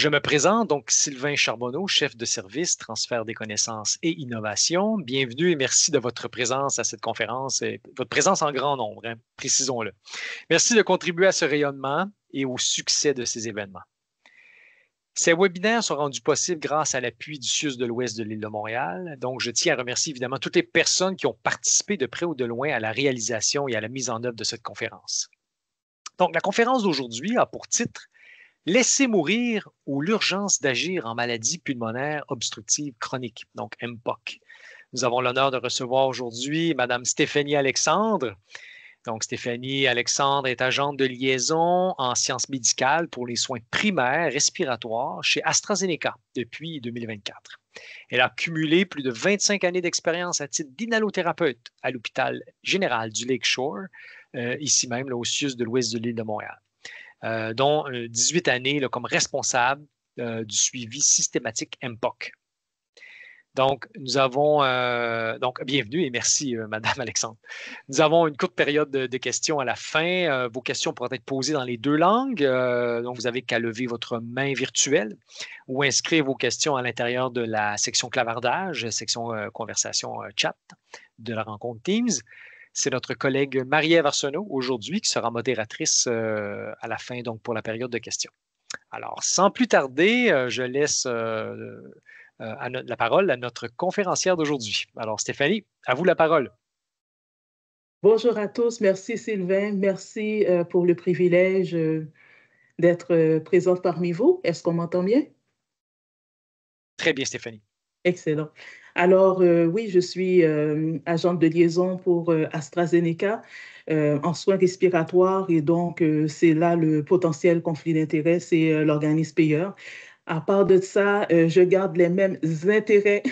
Je me présente, donc Sylvain Charbonneau, chef de service, transfert des connaissances et innovation. Bienvenue et merci de votre présence à cette conférence, et votre présence en grand nombre, hein, précisons-le. Merci de contribuer à ce rayonnement et au succès de ces événements. Ces webinaires sont rendus possibles grâce à l'appui du CIUS de l'Ouest de l'île de Montréal. Donc, je tiens à remercier évidemment toutes les personnes qui ont participé de près ou de loin à la réalisation et à la mise en œuvre de cette conférence. Donc, la conférence d'aujourd'hui a pour titre « Laisser mourir ou l'urgence d'agir en maladie pulmonaire obstructive chronique », donc MPOC. Nous avons l'honneur de recevoir aujourd'hui Mme Stéphanie Alexandre. Donc, Stéphanie Alexandre est agente de liaison en sciences médicales pour les soins primaires respiratoires chez AstraZeneca depuis 2024. Elle a cumulé plus de 25 années d'expérience à titre d'inhalothérapeute à l'hôpital général du Lakeshore, ici même là, au CIUS de l'Ouest de l'île de Montréal, dont 18 années là, comme responsable du suivi systématique MPOC. Donc, nous avons, bienvenue et merci, Madame Alexandre. Nous avons une courte période de questions à la fin. Vos questions pourront être posées dans les deux langues. Donc, vous n'avez qu'à lever votre main virtuelle ou inscrire vos questions à l'intérieur de la section clavardage, section conversation chat de la rencontre Teams. C'est notre collègue Marie-Ève Arsenault aujourd'hui qui sera modératrice à la fin, donc pour la période de questions. Alors, sans plus tarder, je laisse la parole à notre conférencière d'aujourd'hui. Alors, Stéphanie, à vous la parole. Bonjour à tous. Merci, Sylvain. Merci pour le privilège d'être présente parmi vous. Est-ce qu'on m'entend bien? Très bien, Stéphanie. Excellent. Alors, oui, je suis agente de liaison pour AstraZeneca en soins respiratoires et donc c'est là le potentiel conflit d'intérêts, c'est l'organisme payeur. À part de ça, je garde les mêmes intérêts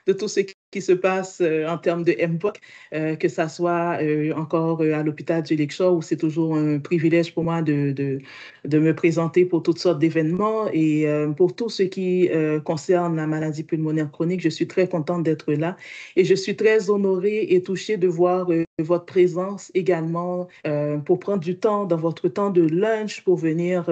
de tout ce qui se passe en termes de MPOC, que ça soit encore à l'hôpital du Lakeshore, où c'est toujours un privilège pour moi de me présenter pour toutes sortes d'événements. Et pour tout ce qui concerne la maladie pulmonaire chronique, je suis très contente d'être là. Et je suis très honorée et touchée de voir votre présence également pour prendre du temps dans votre temps de lunch pour venir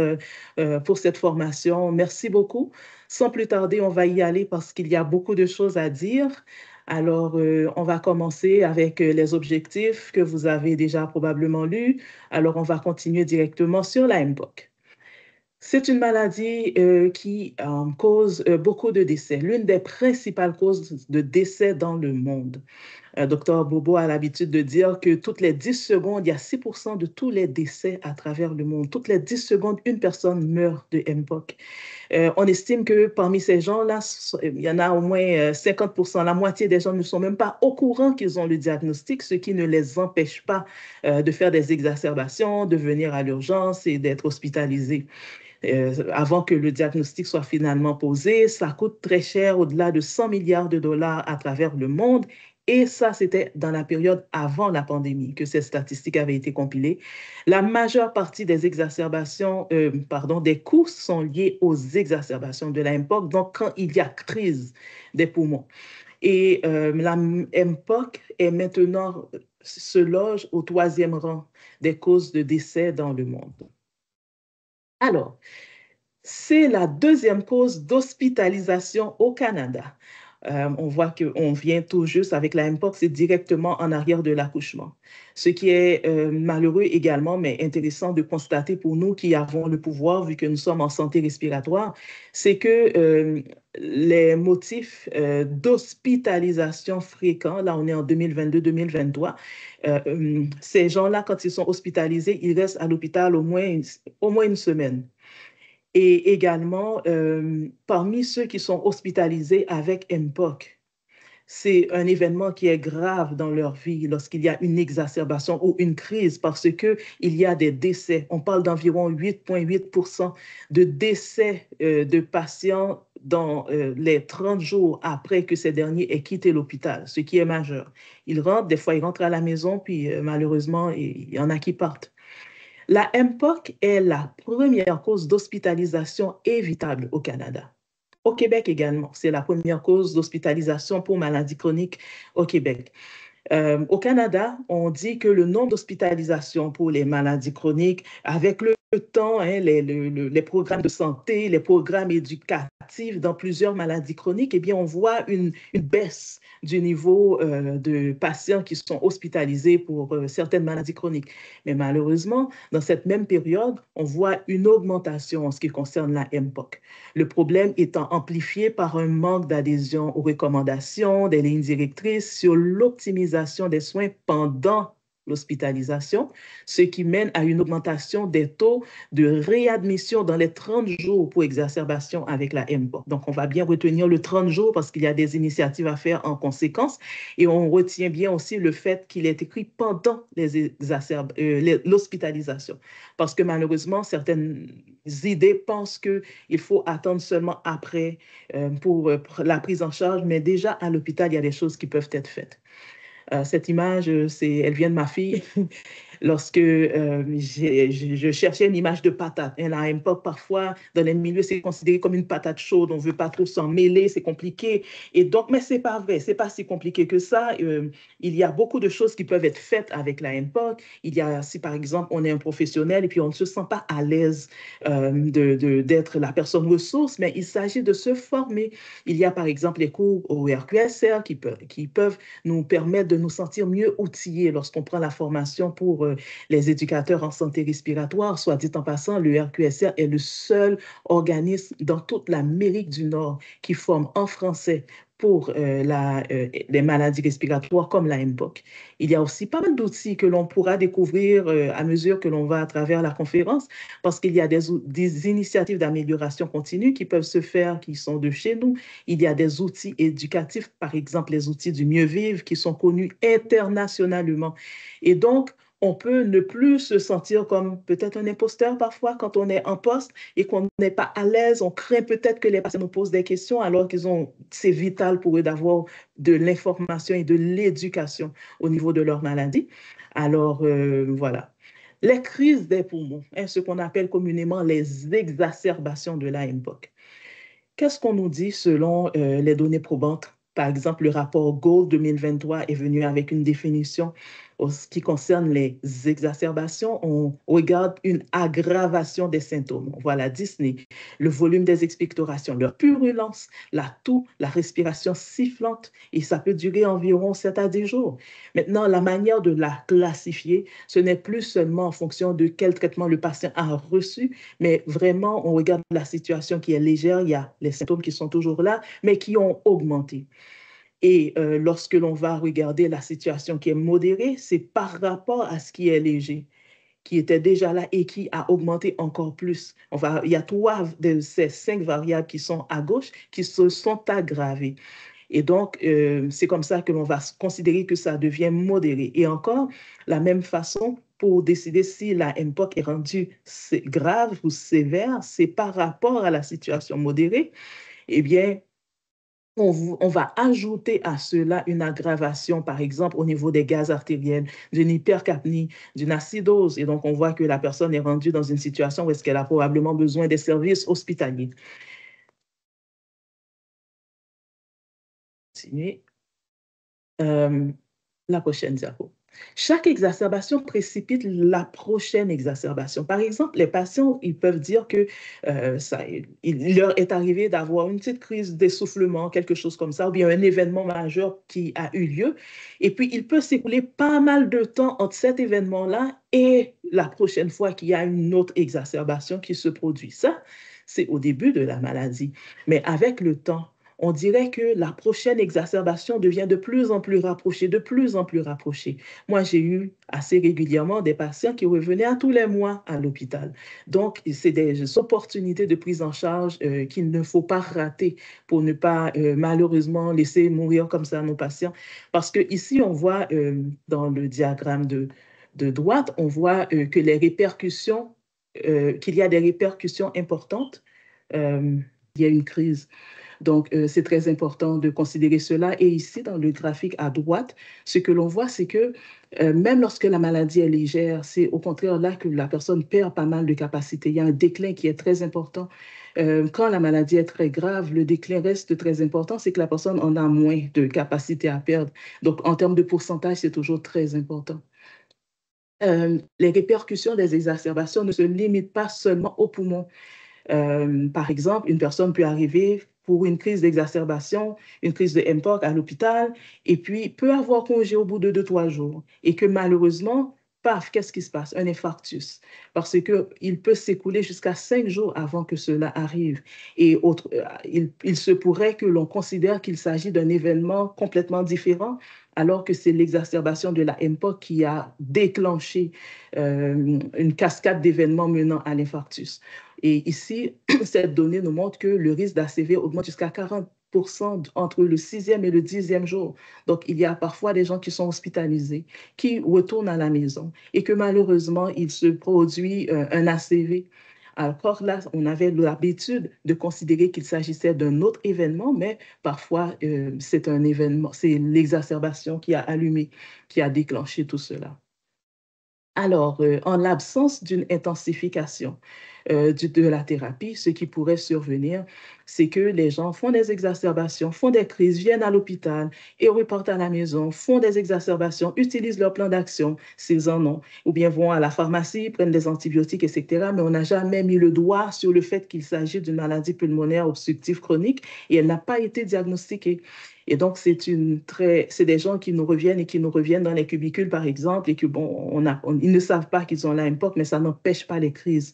pour cette formation. Merci beaucoup. Sans plus tarder, on va y aller parce qu'il y a beaucoup de choses à dire. Alors, on va commencer avec les objectifs que vous avez déjà probablement lus. Alors, on va continuer directement sur la MPOC. C'est une maladie qui cause beaucoup de décès, l'une des principales causes de décès dans le monde. Dr Bobo a l'habitude de dire que toutes les 10 secondes, il y a 6% de tous les décès à travers le monde. Toutes les 10 secondes, une personne meurt de MPOC. On estime que parmi ces gens-là, il y en a au moins 50%. La moitié des gens ne sont même pas au courant qu'ils ont le diagnostic, ce qui ne les empêche pas de faire des exacerbations, de venir à l'urgence et d'être hospitalisés. Avant que le diagnostic soit finalement posé, ça coûte très cher, au-delà de 100 milliards de dollars à travers le monde. Et ça, c'était dans la période avant la pandémie que ces statistiques avaient été compilées. La majeure partie des exacerbations, des coûts sont liés aux exacerbations de la MPOC, donc quand il y a crise des poumons. Et la MPOC est maintenant, se loge au 3e rang des causes de décès dans le monde. Alors, c'est la 2e cause d'hospitalisation au Canada. On voit qu'on vient tout juste avec la MPOC, c'est directement en arrière de l'accouchement. Ce qui est malheureux également, mais intéressant de constater pour nous qui avons le pouvoir, vu que nous sommes en santé respiratoire, c'est que les motifs d'hospitalisation fréquents, là on est en 2022-2023, ces gens-là, quand ils sont hospitalisés, ils restent à l'hôpital au moins une semaine. Et également, parmi ceux qui sont hospitalisés avec MPOC, c'est un événement qui est grave dans leur vie lorsqu'il y a une exacerbation ou une crise parce qu'il y a des décès. On parle d'environ 8,8% de décès de patients dans les 30 jours après que ces derniers aient quitté l'hôpital, ce qui est majeur. Ils rentrent, des fois ils rentrent à la maison, puis malheureusement, il y en a qui partent. La MPOC est la première cause d'hospitalisation évitable au Canada. Au Québec également, c'est la première cause d'hospitalisation pour maladies chroniques au Québec. Au Canada, on dit que le nombre d'hospitalisations pour les maladies chroniques avec le temps, hein, les programmes de santé, les programmes éducatifs dans plusieurs maladies chroniques, eh bien, on voit une baisse du niveau de patients qui sont hospitalisés pour certaines maladies chroniques. Mais malheureusement, dans cette même période, on voit une augmentation en ce qui concerne la MPOC. Le problème étant amplifié par un manque d'adhésion aux recommandations des lignes directrices sur l'optimisation des soins pendant l'hospitalisation, ce qui mène à une augmentation des taux de réadmission dans les 30 jours pour exacerbation avec la MPOC. Donc, on va bien retenir le 30 jours parce qu'il y a des initiatives à faire en conséquence et on retient bien aussi le fait qu'il est écrit pendant l'hospitalisation parce que malheureusement, certaines idées pensent qu'il faut attendre seulement après pour la prise en charge, mais déjà à l'hôpital, il y a des choses qui peuvent être faites. Cette image, elle vient de ma fille. Lorsque je cherchais une image de patate. Et la MPOC, parfois, dans les milieux, c'est considéré comme une patate chaude. On ne veut pas trop s'en mêler, c'est compliqué. Et donc, mais ce n'est pas vrai, ce n'est pas si compliqué que ça. Il y a beaucoup de choses qui peuvent être faites avec la MPOC. Il y a, si par exemple, on est un professionnel et puis on ne se sent pas à l'aise d'être la personne ressource, mais il s'agit de se former. Il y a, par exemple, les cours au RQSR qui peuvent nous permettre de nous sentir mieux outillés lorsqu'on prend la formation pour les éducateurs en santé respiratoire. Soit dit en passant, le RQSR est le seul organisme dans toute l'Amérique du Nord qui forme en français pour les maladies respiratoires comme la MPOC. Il y a aussi pas mal d'outils que l'on pourra découvrir à mesure que l'on va à travers la conférence, parce qu'il y a des initiatives d'amélioration continue qui peuvent se faire, qui sont de chez nous. Il y a des outils éducatifs, par exemple les outils du mieux vivre, qui sont connus internationalement. Et donc, on peut ne plus se sentir comme peut-être un imposteur parfois quand on est en poste et qu'on n'est pas à l'aise. On craint peut-être que les patients nous posent des questions alors c'est vital pour eux d'avoir de l'information et de l'éducation au niveau de leur maladie. Alors, voilà. Les crises des poumons, hein, ce qu'on appelle communément les exacerbations de la MPOC. Qu'est-ce qu'on nous dit selon les données probantes? Par exemple, le rapport Gold 2023 est venu avec une définition en ce qui concerne les exacerbations. On regarde une aggravation des symptômes. On voit la dyspnée, le volume des expectorations, leur purulence, la toux, la respiration sifflante, et ça peut durer environ 7 à 10 jours. Maintenant, la manière de la classifier, ce n'est plus seulement en fonction de quel traitement le patient a reçu, mais vraiment, on regarde la situation qui est légère, il y a les symptômes qui sont toujours là, mais qui ont augmenté. Et lorsque l'on va regarder la situation qui est modérée, c'est par rapport à ce qui est léger, qui était déjà là et qui a augmenté encore plus. Il y a 3 de ces 5 variables qui sont à gauche qui se sont aggravées. Et donc, c'est comme ça que l'on va considérer que ça devient modéré. Et encore, la même façon, pour décider si la MPOC est rendue grave ou sévère, c'est par rapport à la situation modérée. Eh bien, on va ajouter à cela une aggravation, par exemple, au niveau des gaz artériels, d'une hypercapnie, d'une acidose. Et donc, on voit que la personne est rendue dans une situation où est-ce qu'elle a probablement besoin des services hospitaliers. Continuer. La prochaine diapo. Chaque exacerbation précipite la prochaine exacerbation. Par exemple, les patients, ils peuvent dire que il leur est arrivé d'avoir une petite crise d'essoufflement, quelque chose comme ça, ou bien un événement majeur qui a eu lieu. Et puis, il peut s'écouler pas mal de temps entre cet événement-là et la prochaine fois qu'il y a une autre exacerbation qui se produit. Ça, c'est au début de la maladie. Mais avec le temps, on dirait que la prochaine exacerbation devient de plus en plus rapprochée, de plus en plus rapprochée. Moi, j'ai eu assez régulièrement des patients qui revenaient à tous les mois à l'hôpital. Donc, c'est des opportunités de prise en charge qu'il ne faut pas rater pour ne pas malheureusement laisser mourir comme ça nos patients. Parce que ici, on voit dans le diagramme de droite, on voit que les répercussions, qu'il y a des répercussions importantes. Il y a une crise. Donc, c'est très important de considérer cela. Et ici, dans le graphique à droite, ce que l'on voit, c'est que même lorsque la maladie est légère, c'est au contraire là que la personne perd pas mal de capacité. Il y a un déclin qui est très important. Quand la maladie est très grave, le déclin reste très important, c'est que la personne en a moins de capacité à perdre. Donc, en termes de pourcentage, c'est toujours très important. les répercussions des exacerbations ne se limitent pas seulement aux poumons. Par exemple, une personne peut arriver pour une crise d'exacerbation, une crise de MPOC à l'hôpital, et puis peut avoir congé au bout de 2, 3 jours. Et que malheureusement, paf, qu'est-ce qui se passe? Un infarctus. Parce qu'il peut s'écouler jusqu'à 5 jours avant que cela arrive. Et il se pourrait que l'on considère qu'il s'agit d'un événement complètement différent, alors que c'est l'exacerbation de la MPOC qui a déclenché une cascade d'événements menant à l'infarctus. Et ici, cette donnée nous montre que le risque d'ACV augmente jusqu'à 40% entre le 6e et le 10e jour. Donc, il y a parfois des gens qui sont hospitalisés, qui retournent à la maison et que malheureusement, il se produit un ACV. Alors là, on avait l'habitude de considérer qu'il s'agissait d'un autre événement, mais parfois, c'est un événement, c'est l'exacerbation qui a allumé, qui a déclenché tout cela. Alors, en l'absence d'une intensification de la thérapie, ce qui pourrait survenir, c'est que les gens font des exacerbations, font des crises, viennent à l'hôpital et repartent à la maison, font des exacerbations, utilisent leur plan d'action s'ils en ont, ou bien vont à la pharmacie, prennent des antibiotiques, etc. Mais on n'a jamais mis le doigt sur le fait qu'il s'agit d'une maladie pulmonaire obstructive chronique et elle n'a pas été diagnostiquée. Et donc, c'est des gens qui nous reviennent et qui nous reviennent dans les cubicules, par exemple, et que, bon, ils ne savent pas qu'ils ont la MPOC, mais ça n'empêche pas les crises.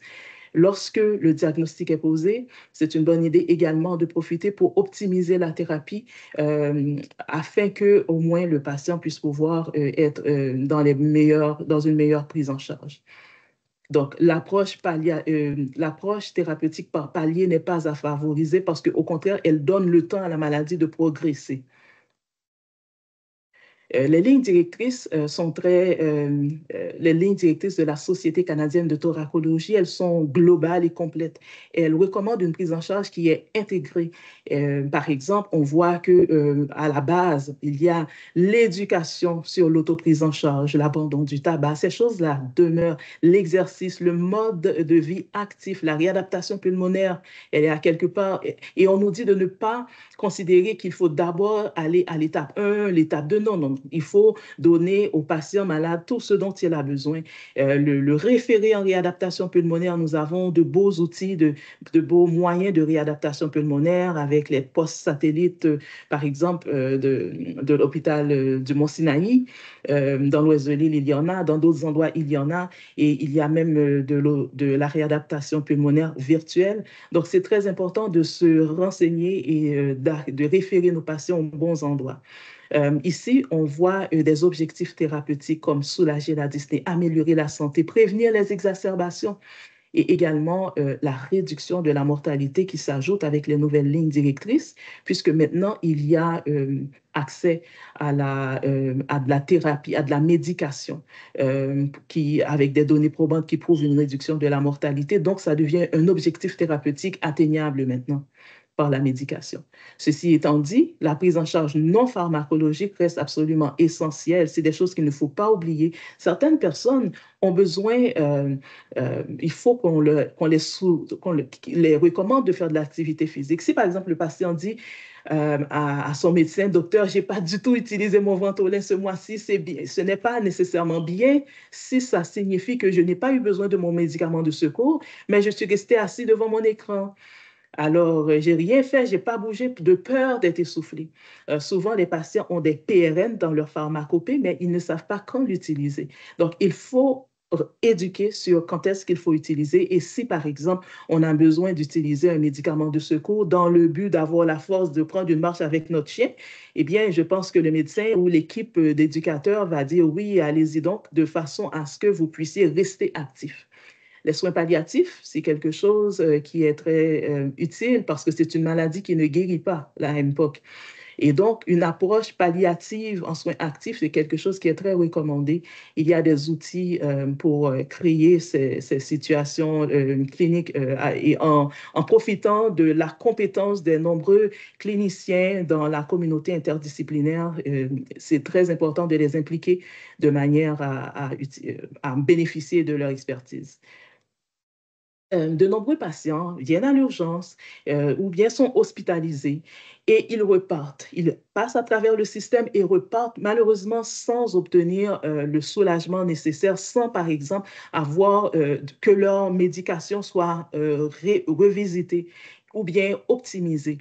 Lorsque le diagnostic est posé, c'est une bonne idée également de profiter pour optimiser la thérapie afin que au moins le patient puisse pouvoir être dans une meilleure prise en charge. Donc, l'approche thérapeutique par palier n'est pas à favoriser parce qu'au contraire, elle donne le temps à la maladie de progresser. Les lignes directrices les lignes directrices de la Société canadienne de thoracologie, elles sont globales et complètes. Elles recommandent une prise en charge qui est intégrée. Par exemple, on voit que à la base, il y a l'éducation sur l'autoprise en charge, l'abandon du tabac. Ces choses-là demeurent. L'exercice, le mode de vie actif, la réadaptation pulmonaire, elle est à quelque part. Et on nous dit de ne pas considérer qu'il faut d'abord aller à l'étape 1, l'étape 2. Non, non. Il faut donner au patient malade tout ce dont il a besoin. Le référé en réadaptation pulmonaire, nous avons de beaux outils, de beaux moyens de réadaptation pulmonaire avec les postes satellites, par exemple, de l'hôpital du Mont-Sinaï. Dans l'ouest de l'île, il y en a. Dans d'autres endroits, il y en a. Et il y a même de la réadaptation pulmonaire virtuelle. Donc, c'est très important de se renseigner et de référer nos patients aux bons endroits. Ici, on voit des objectifs thérapeutiques comme soulager la dyspnée, améliorer la santé, prévenir les exacerbations et également la réduction de la mortalité qui s'ajoute avec les nouvelles lignes directrices, puisque maintenant, il y a accès à de la thérapie, à de la médication, avec des données probantes qui prouvent une réduction de la mortalité. Donc, ça devient un objectif thérapeutique atteignable maintenant par la médication. Ceci étant dit, la prise en charge non pharmacologique reste absolument essentielle. C'est des choses qu'il ne faut pas oublier. Certaines personnes ont besoin, il faut qu'on les recommande de faire de l'activité physique. Si par exemple le patient dit à son médecin, docteur, j'ai pas du tout utilisé mon Ventolin ce mois-ci, c'est bien. Ce n'est pas nécessairement bien si ça signifie que je n'ai pas eu besoin de mon médicament de secours, mais je suis resté assis devant mon écran. Alors, j'ai rien fait, j'ai pas bougé de peur d'être essoufflé. Souvent, les patients ont des PRN dans leur pharmacopée, mais ils ne savent pas quand l'utiliser. Donc, il faut éduquer sur quand est-ce qu'il faut utiliser et si, par exemple, on a besoin d'utiliser un médicament de secours dans le but d'avoir la force de prendre une marche avec notre chien, eh bien, je pense que le médecin ou l'équipe d'éducateurs va dire oui, allez-y donc, de façon à ce que vous puissiez rester actif. Les soins palliatifs, c'est quelque chose qui est très utile parce que c'est une maladie qui ne guérit pas, la MPOC. Et donc, une approche palliative en soins actifs, c'est quelque chose qui est très recommandé. Il y a des outils pour créer ces situations cliniques et en profitant de la compétence des nombreux cliniciens dans la communauté interdisciplinaire. C'est très important de les impliquer de manière à bénéficier de leur expertise. De nombreux patients viennent à l'urgence ou bien sont hospitalisés et ils repartent. Ils passent à travers le système et repartent malheureusement sans obtenir le soulagement nécessaire, sans par exemple avoir que leur médication soit revisitée ou bien optimisée.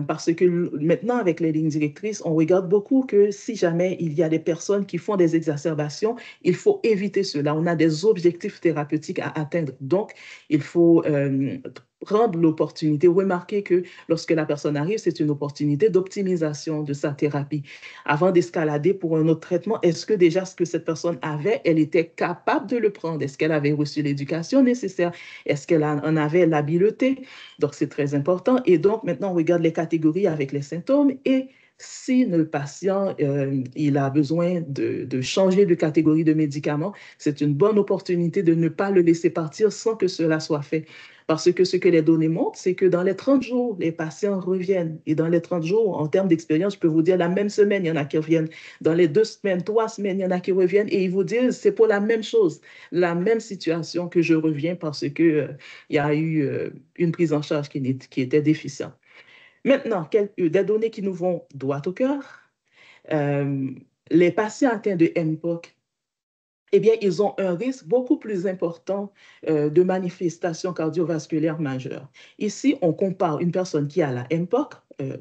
Parce que maintenant, avec les lignes directrices, on regarde beaucoup que si jamais il y a des personnes qui font des exacerbations, il faut éviter cela. On a des objectifs thérapeutiques à atteindre. Donc, il faut prendre l'opportunité, remarquer que lorsque la personne arrive, c'est une opportunité d'optimisation de sa thérapie. Avant d'escalader pour un autre traitement, est-ce que déjà ce que cette personne avait, elle était capable de le prendre? Est-ce qu'elle avait reçu l'éducation nécessaire? Est-ce qu'elle en avait l'habileté? Donc, c'est très important. Et donc, maintenant, on regarde les catégories avec les symptômes et si le patient il a besoin de changer de catégorie de médicaments, c'est une bonne opportunité de ne pas le laisser partir sans que cela soit fait. Parce que ce que les données montrent, c'est que dans les 30 jours, les patients reviennent. Et dans les 30 jours, en termes d'expérience, je peux vous dire, la même semaine, il y en a qui reviennent. Dans les 2 semaines, 3 semaines, il y en a qui reviennent. Et ils vous disent, c'est pour la même chose, la même situation que je reviens parce que, il y a eu une prise en charge qui était déficiente. Maintenant, des données qui nous vont droit au cœur. Euh, les patients atteints de MPOC, eh bien, ils ont un risque beaucoup plus important de manifestations cardiovasculaires majeures. Ici, on compare une personne qui a la MPOC,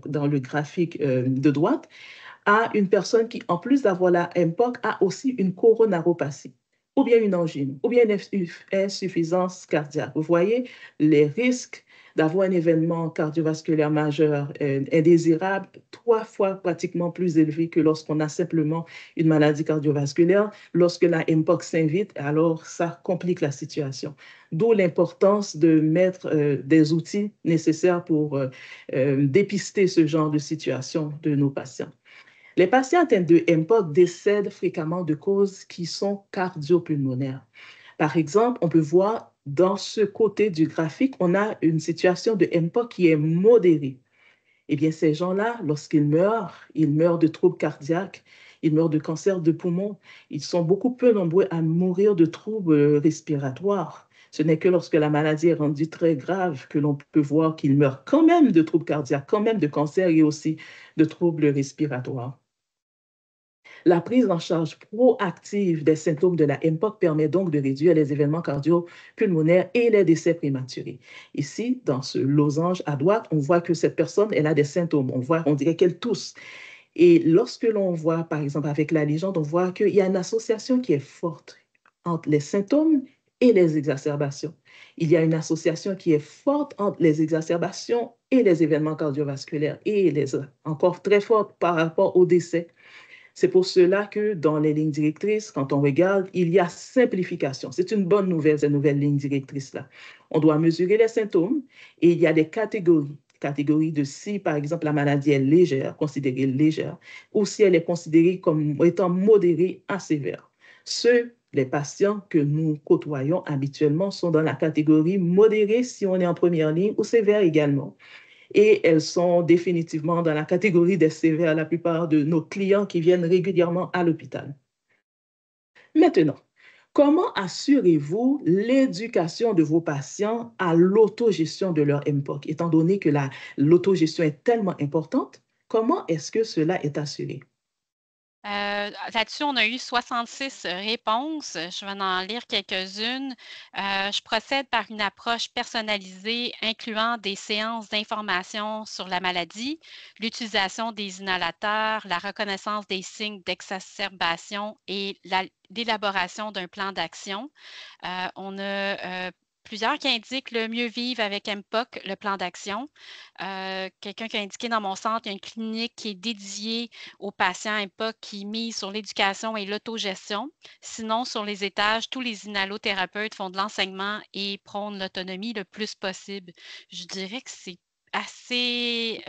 dans le graphique de droite, à une personne qui, en plus d'avoir la MPOC, a aussi une coronaropathie, ou bien une angine, ou bien une insuffisance cardiaque. Vous voyez les risques d'avoir un événement cardiovasculaire majeur indésirable, 3 fois pratiquement plus élevé que lorsqu'on a simplement une maladie cardiovasculaire. Lorsque la MPOC s'invite, alors ça complique la situation. D'où l'importance de mettre des outils nécessaires pour dépister ce genre de situation de nos patients. Les patients atteints de MPOC décèdent fréquemment de causes qui sont cardiopulmonaires. Par exemple, on peut voir dans ce côté du graphique, on a une situation de MPOC qui est modérée. Eh bien, ces gens-là, lorsqu'ils meurent, ils meurent de troubles cardiaques, ils meurent de cancer de poumon. Ils sont beaucoup peu nombreux à mourir de troubles respiratoires. Ce n'est que lorsque la maladie est rendue très grave que l'on peut voir qu'ils meurent quand même de troubles cardiaques, quand même de cancer et aussi de troubles respiratoires. La prise en charge proactive des symptômes de la MPOC permet donc de réduire les événements cardio-pulmonaires et les décès prématurés. Ici, dans ce losange à droite, on voit que cette personne, elle a des symptômes. On dirait qu'elle tousse. Et lorsque l'on voit, par exemple, avec la légende, on voit qu'il y a une association qui est forte entre les symptômes et les exacerbations. Il y a une association qui est forte entre les exacerbations et les événements cardiovasculaires et encore très forte par rapport aux décès. C'est pour cela que dans les lignes directrices, quand on regarde, il y a simplification. C'est une bonne nouvelle, ces nouvelles lignes directrices-là. On doit mesurer les symptômes et il y a des catégories. Catégorie de si, par exemple, la maladie est légère, considérée légère, ou si elle est considérée comme étant modérée à sévère. Les patients que nous côtoyons habituellement sont dans la catégorie modérée si on est en première ligne ou sévère également et elles sont définitivement dans la catégorie des sévères, la plupart de nos clients qui viennent régulièrement à l'hôpital. Maintenant, comment assurez-vous l'éducation de vos patients à l'autogestion de leur MPOC? Étant donné que l'autogestion est tellement importante, comment est-ce que cela est assuré? Là-dessus, on a eu 66 réponses. Je vais en lire quelques-unes. Je procède par une approche personnalisée incluant des séances d'information sur la maladie, l'utilisation des inhalateurs, la reconnaissance des signes d'exacerbation et l'élaboration d'un plan d'action. On a plusieurs qui indiquent le mieux vivre avec MPOC, le plan d'action. Quelqu'un qui a indiqué dans mon centre, il y a une clinique qui est dédiée aux patients MPOC qui mise sur l'éducation et l'autogestion. Sinon, sur les étages, tous les inhalothérapeutes font de l'enseignement et prônent l'autonomie le plus possible. Je dirais que c'est assez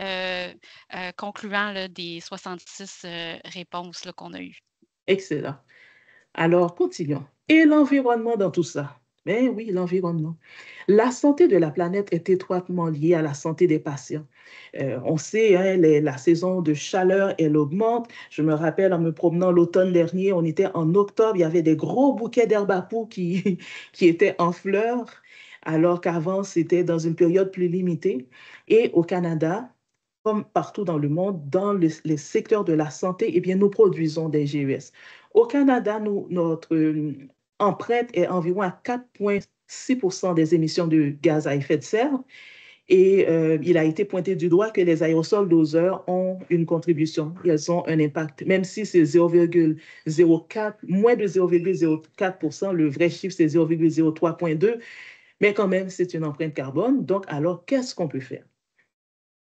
concluant là, des 66 réponses qu'on a eues. Excellent. Alors, continuons. Et l'environnement dans tout ça? Ben oui, l'environnement. La santé de la planète est étroitement liée à la santé des patients. On sait, hein, la saison de chaleur, elle augmente. Je me rappelle en me promenant l'automne dernier, on était en octobre, il y avait des gros bouquets d'herbes à poux qui, qui étaient en fleurs. alors qu'avant, c'était dans une période plus limitée. Et au Canada, comme partout dans le monde, dans les secteurs de la santé, eh bien, nous produisons des GES. Au Canada, notre empreinte est environ à 4,6% des émissions de gaz à effet de serre. Et il a été pointé du doigt que les aérosols doseurs ont une contribution. Ils ont un impact, même si c'est 0,04, moins de 0,04%, le vrai chiffre c'est 0,03,2, mais quand même c'est une empreinte carbone. Donc alors, qu'est-ce qu'on peut faire?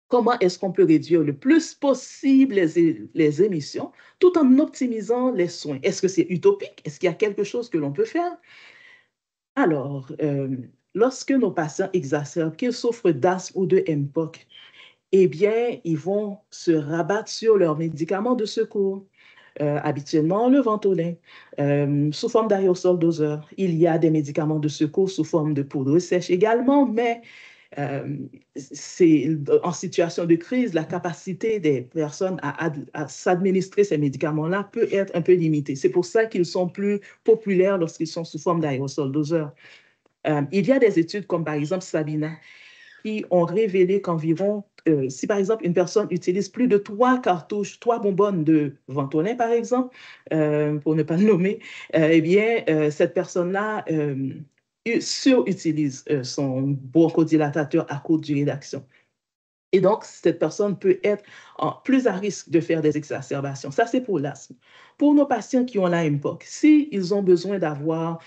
Comment est-ce qu'on peut réduire le plus possible les émissions tout en optimisant les soins? Est-ce que c'est utopique? Est-ce qu'il y a quelque chose que l'on peut faire? Alors, lorsque nos patients exacerbent, qu'ils souffrent d'asthme ou de MPOC, eh bien, ils vont se rabattre sur leurs médicaments de secours. Habituellement, le Ventolin, sous forme d'aérosol doseur. Il y a des médicaments de secours sous forme de poudre sèche également, mais c'est en situation de crise, la capacité des personnes à s'administrer ces médicaments-là peut être un peu limitée. C'est pour ça qu'ils sont plus populaires lorsqu'ils sont sous forme d'aérosol doseur. Il y a des études comme par exemple Sabina qui ont révélé qu'environ, si par exemple une personne utilise plus de 3 bonbonnes de Ventolin par exemple, pour ne pas le nommer, eh bien cette personne-là surutilise son bronchodilatateur à courte durée d'action. Et donc, cette personne peut être plus à risque de faire des exacerbations. Ça, c'est pour l'asthme. Pour nos patients qui ont la MPOC, s'ils ont besoin d'avoir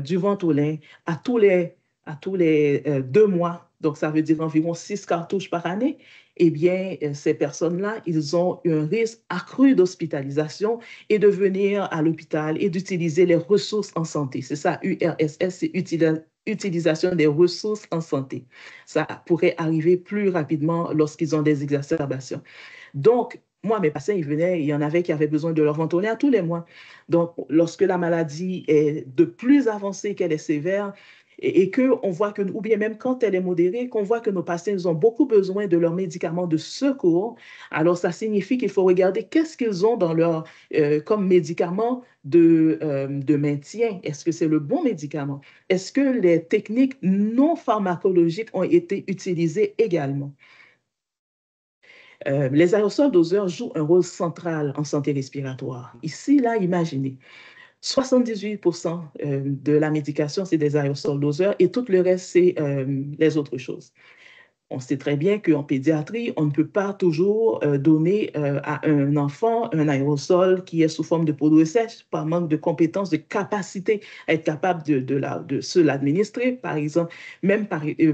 du Ventolin à tous les 2 mois, donc ça veut dire environ 6 cartouches par année, eh bien, ces personnes-là, ils ont un risque accru d'hospitalisation et de venir à l'hôpital et d'utiliser les ressources en santé. C'est ça, URSS, c'est utilisation des ressources en santé. Ça pourrait arriver plus rapidement lorsqu'ils ont des exacerbations. Donc, moi, mes patients, ils venaient, il y en avait qui avaient besoin de leur Ventolin tous les mois. Donc, lorsque la maladie est de plus avancée, qu'elle est sévère, et qu'on voit que, ou bien même quand elle est modérée, qu'on voit que nos patients ils ont beaucoup besoin de leurs médicaments de secours, alors ça signifie qu'il faut regarder qu'est-ce qu'ils ont dans leur, comme médicament de maintien. Est-ce que c'est le bon médicament? Est-ce que les techniques non pharmacologiques ont été utilisées également? Les aérosols doseurs jouent un rôle central en santé respiratoire. Ici, là, imaginez, 78% de la médication, c'est des aérosols doseurs et tout le reste, c'est les autres choses. On sait très bien qu'en pédiatrie, on ne peut pas toujours donner à un enfant un aérosol qui est sous forme de poudre sèche par manque de compétences, de capacité à être capable de se l'administrer. Par exemple, même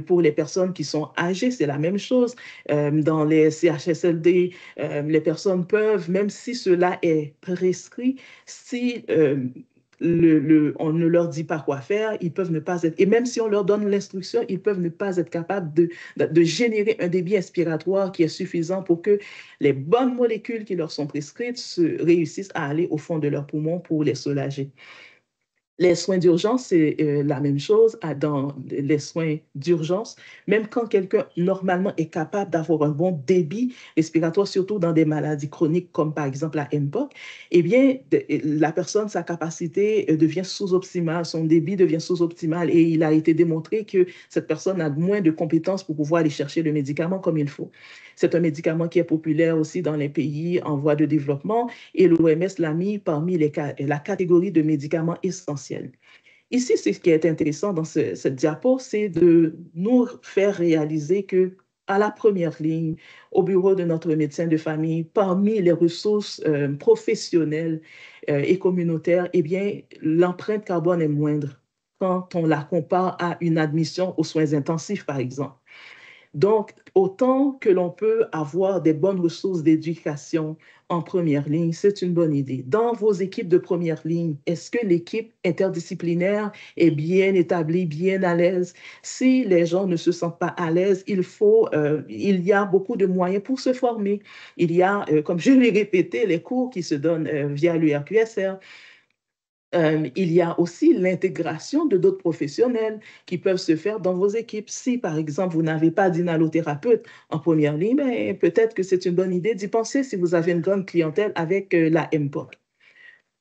pour les personnes qui sont âgées, c'est la même chose. Dans les CHSLD, les personnes peuvent, même si cela est prescrit, si on ne leur dit pas quoi faire, ils peuvent ne pas être, et même si on leur donne l'instruction, ils peuvent ne pas être capables de générer un débit expiratoire qui est suffisant pour que les bonnes molécules qui leur sont prescrites réussissent à aller au fond de leurs poumons pour les soulager. Les soins d'urgence, c'est la même chose dans les soins d'urgence. Même quand quelqu'un, normalement, est capable d'avoir un bon débit respiratoire, surtout dans des maladies chroniques comme par exemple la MPOC, eh bien, la personne, sa capacité devient sous-optimale, son débit devient sous-optimal et il a été démontré que cette personne a moins de compétences pour pouvoir aller chercher le médicament comme il faut. C'est un médicament qui est populaire aussi dans les pays en voie de développement et l'OMS l'a mis parmi la catégorie de médicaments essentiels. Ici, ce qui est intéressant dans cette diapo, c'est de nous faire réaliser que à la première ligne, au bureau de notre médecin de famille, parmi les ressources professionnelles et communautaires, eh bien, l'empreinte carbone est moindre quand on la compare à une admission aux soins intensifs, par exemple. Donc, autant que l'on peut avoir des bonnes ressources d'éducation en première ligne, c'est une bonne idée. Dans vos équipes de première ligne, est-ce que l'équipe interdisciplinaire est bien établie, bien à l'aise? Si les gens ne se sentent pas à l'aise, il y a beaucoup de moyens pour se former. Il y a, comme je l'ai répété, les cours qui se donnent via l'URQSR. Il y a aussi l'intégration de d'autres professionnels qui peuvent se faire dans vos équipes. Si, par exemple, vous n'avez pas d'inhalothérapeute en première ligne, ben, peut-être que c'est une bonne idée d'y penser si vous avez une grande clientèle avec la MPOC.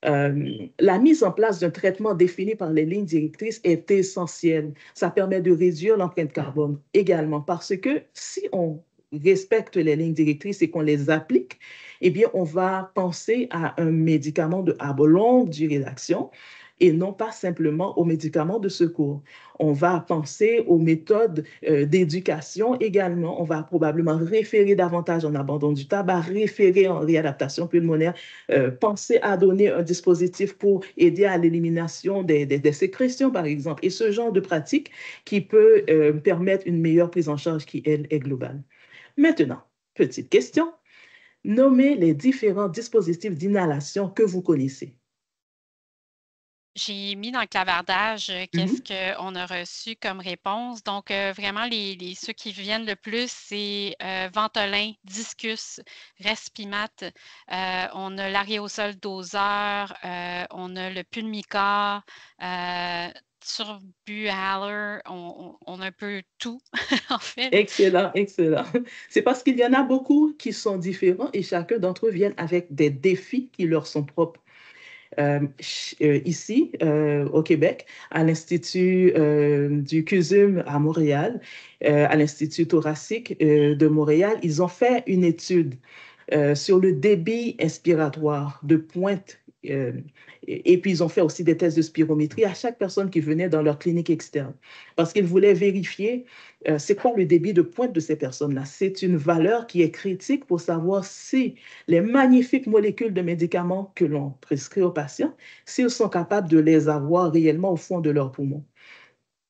La mise en place d'un traitement défini par les lignes directrices est essentielle. Ça permet de réduire l'empreinte carbone également parce que si on respecte les lignes directrices et qu'on les applique, eh bien, on va penser à un médicament à longue durée d'action et non pas simplement aux médicaments de secours. On va penser aux méthodes d'éducation également. On va probablement référer davantage en abandon du tabac, référer en réadaptation pulmonaire, penser à donner un dispositif pour aider à l'élimination des sécrétions, par exemple, et ce genre de pratique qui peut permettre une meilleure prise en charge qui, elle, est globale. Maintenant, petite question, nommez les différents dispositifs d'inhalation que vous connaissez. J'ai mis dans le clavardage qu'est-ce qu'on a reçu comme réponse. Donc, vraiment, ceux qui viennent le plus, c'est Ventolin, Discus, Respimat. On a l'aréosol doseur, on a le Pulmicort, Turbuhaler, on a un peu tout, en fait. Excellent, excellent. C'est parce qu'il y en a beaucoup qui sont différents et chacun d'entre eux vient avec des défis qui leur sont propres. Ici, au Québec, à l'Institut du CUSUM à Montréal, à l'Institut thoracique de Montréal, ils ont fait une étude sur le débit inspiratoire de pointe. Et puis, ils ont fait aussi des tests de spirométrie à chaque personne qui venait dans leur clinique externe parce qu'ils voulaient vérifier c'est quoi le débit de pointe de ces personnes-là. C'est une valeur qui est critique pour savoir si les magnifiques molécules de médicaments que l'on prescrit aux patients, s'ils sont capables de les avoir réellement au fond de leurs poumons.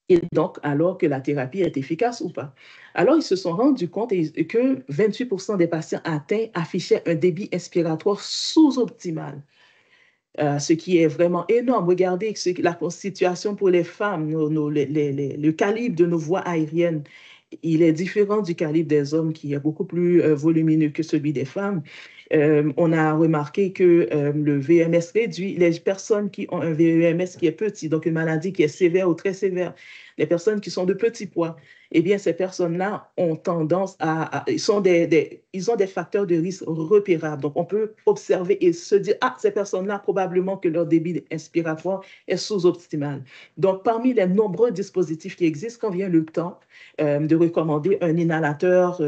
Et donc, alors que la thérapie est efficace ou pas. Alors, ils se sont rendus compte que 28% des patients atteints affichaient un débit inspiratoire sous-optimal. Ce qui est vraiment énorme. Regardez la constitution pour les femmes, le calibre de nos voies aériennes, il est différent du calibre des hommes qui est beaucoup plus volumineux que celui des femmes. On a remarqué que le VMS réduit les personnes qui ont un VMS qui est petit, donc une maladie qui est sévère ou très sévère, les personnes qui sont de petit poids, eh bien, ces personnes-là ont tendance ils ont des facteurs de risque repérables. Donc, on peut observer et se dire, ah, ces personnes-là, probablement que leur débit inspiratoire est sous-optimal. Donc, parmi les nombreux dispositifs qui existent, quand vient le temps de recommander un inhalateur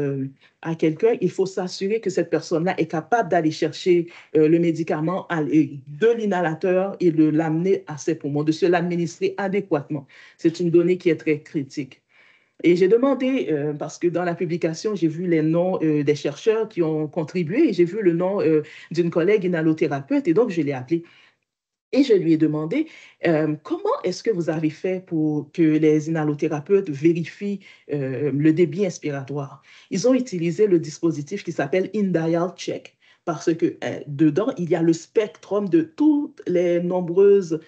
à quelqu'un, il faut s'assurer que cette personne-là est capable d'aller chercher le médicament de l'inhalateur et de l'amener à ses poumons, de se l'administrer adéquatement. C'est une donnée qui est très critique. Et j'ai demandé, parce que dans la publication, j'ai vu les noms des chercheurs qui ont contribué et j'ai vu le nom d'une collègue inhalothérapeute et donc je l'ai appelée. Et je lui ai demandé comment est-ce que vous avez fait pour que les inhalothérapeutes vérifient le débit inspiratoire. Ils ont utilisé le dispositif qui s'appelle InDial Check parce que dedans, il y a le spectrum de toutes les nombreuses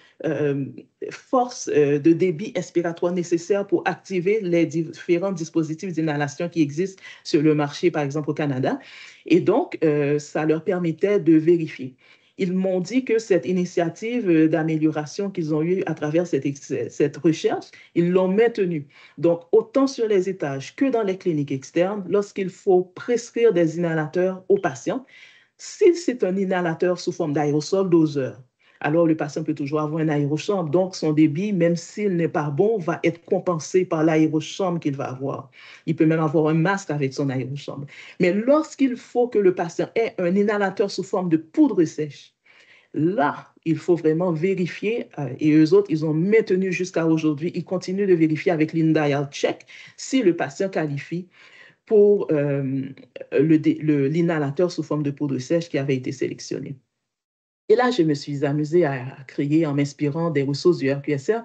forces de débit inspiratoire nécessaires pour activer les différents dispositifs d'inhalation qui existent sur le marché, par exemple au Canada. Et donc, ça leur permettait de vérifier. Ils m'ont dit que cette initiative d'amélioration qu'ils ont eue à travers cette recherche, ils l'ont maintenue. Donc, autant sur les étages que dans les cliniques externes, lorsqu'il faut prescrire des inhalateurs aux patients, si c'est un inhalateur sous forme d'aérosol doseur, alors le patient peut toujours avoir un aérochambre. Donc, son débit, même s'il n'est pas bon, va être compensé par l'aérochambre qu'il va avoir. Il peut même avoir un masque avec son aérochambre. Mais lorsqu'il faut que le patient ait un inhalateur sous forme de poudre sèche, là, il faut vraiment vérifier, et eux autres, ils ont maintenu jusqu'à aujourd'hui, ils continuent de vérifier avec l'InDial Check si le patient qualifie pour l'inhalateur sous forme de poudre sèche qui avait été sélectionné. Et là, je me suis amusée à créer, en m'inspirant des ressources du RQSR,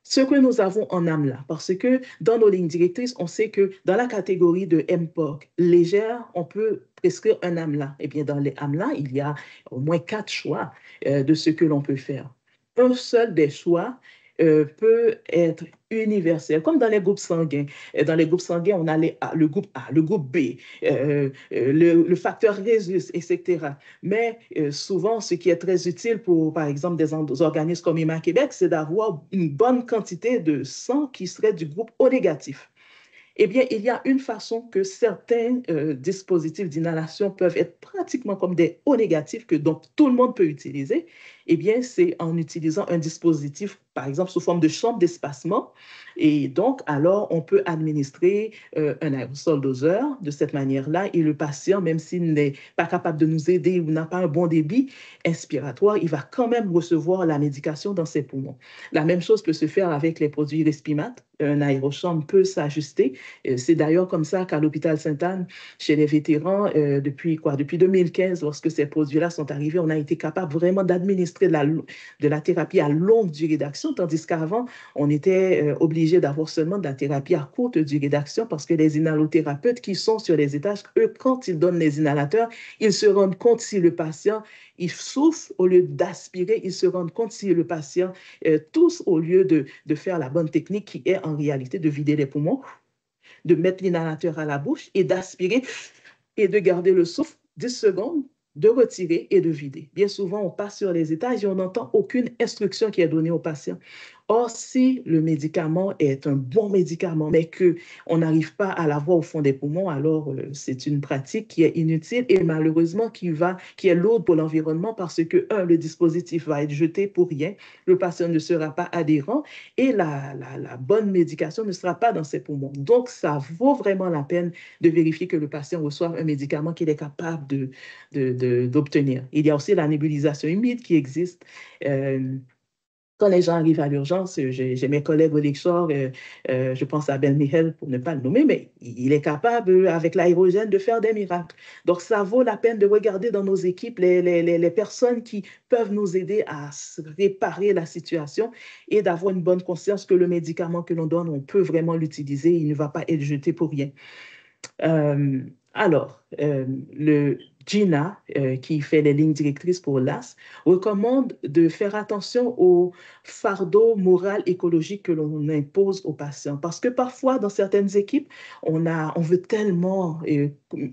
ce que nous avons en AMLA, parce que dans nos lignes directrices, on sait que dans la catégorie de MPOC légère, on peut prescrire un AMLA. Eh bien, dans les AMLA, il y a au moins 4 choix de ce que l'on peut faire. Un seul des choix peut être universel, comme dans les groupes sanguins. Dans les groupes sanguins, on a le groupe A, le groupe B, le facteur Rhésus, etc. Mais souvent, ce qui est très utile pour, par exemple, des organismes comme IMA Québec, c'est d'avoir une bonne quantité de sang qui serait du groupe O négatif. Eh bien, il y a une façon que certains dispositifs d'inhalation peuvent être pratiquement comme des O négatifs que donc tout le monde peut utiliser. Eh bien, c'est en utilisant un dispositif, par exemple, sous forme de chambre d'espacement. Et donc, alors, on peut administrer un aérosol doseur de cette manière-là. Et le patient, même s'il n'est pas capable de nous aider ou n'a pas un bon débit inspiratoire, il va quand même recevoir la médication dans ses poumons. La même chose peut se faire avec les produits Respimat. Un aérochambre peut s'ajuster. C'est d'ailleurs comme ça qu'à l'hôpital Sainte-Anne, chez les vétérans, depuis 2015, lorsque ces produits-là sont arrivés, on a été capable vraiment d'administrer de la thérapie à longue durée d'action, tandis qu'avant, on était obligé d'avoir seulement de la thérapie à courte durée d'action parce que les inhalothérapeutes qui sont sur les étages, eux, quand ils donnent les inhalateurs, ils se rendent compte si le patient il souffle au lieu d'aspirer, ils se rendent compte si le patient tousse au lieu de faire la bonne technique qui est en réalité de vider les poumons, de mettre l'inhalateur à la bouche et d'aspirer et de garder le souffle 10 secondes, de retirer et de vider. Bien souvent, on passe sur les étages et on n'entend aucune instruction qui est donnée au patient. Or, si le médicament est un bon médicament, mais qu'on n'arrive pas à l'avoir au fond des poumons, alors c'est une pratique qui est inutile et malheureusement qui est lourde pour l'environnement parce que, le dispositif va être jeté pour rien, le patient ne sera pas adhérent et la bonne médication ne sera pas dans ses poumons. Donc, ça vaut vraiment la peine de vérifier que le patient reçoive un médicament qu'il est capable d'obtenir. Il y a aussi la nébulisation humide qui existe. Quand les gens arrivent à l'urgence, j'ai mes collègues au Lakeshore, je pense à Ben Michel pour ne pas le nommer, mais il est capable, avec l'aérogène, de faire des miracles. Donc, ça vaut la peine de regarder dans nos équipes les personnes qui peuvent nous aider à réparer la situation et d'avoir une bonne conscience que le médicament que l'on donne, on peut vraiment l'utiliser, il ne va pas être jeté pour rien. Le GINA, qui fait les lignes directrices pour l'AS, recommande de faire attention au fardeau moral écologique que l'on impose aux patients. Parce que parfois, dans certaines équipes, on veut tellement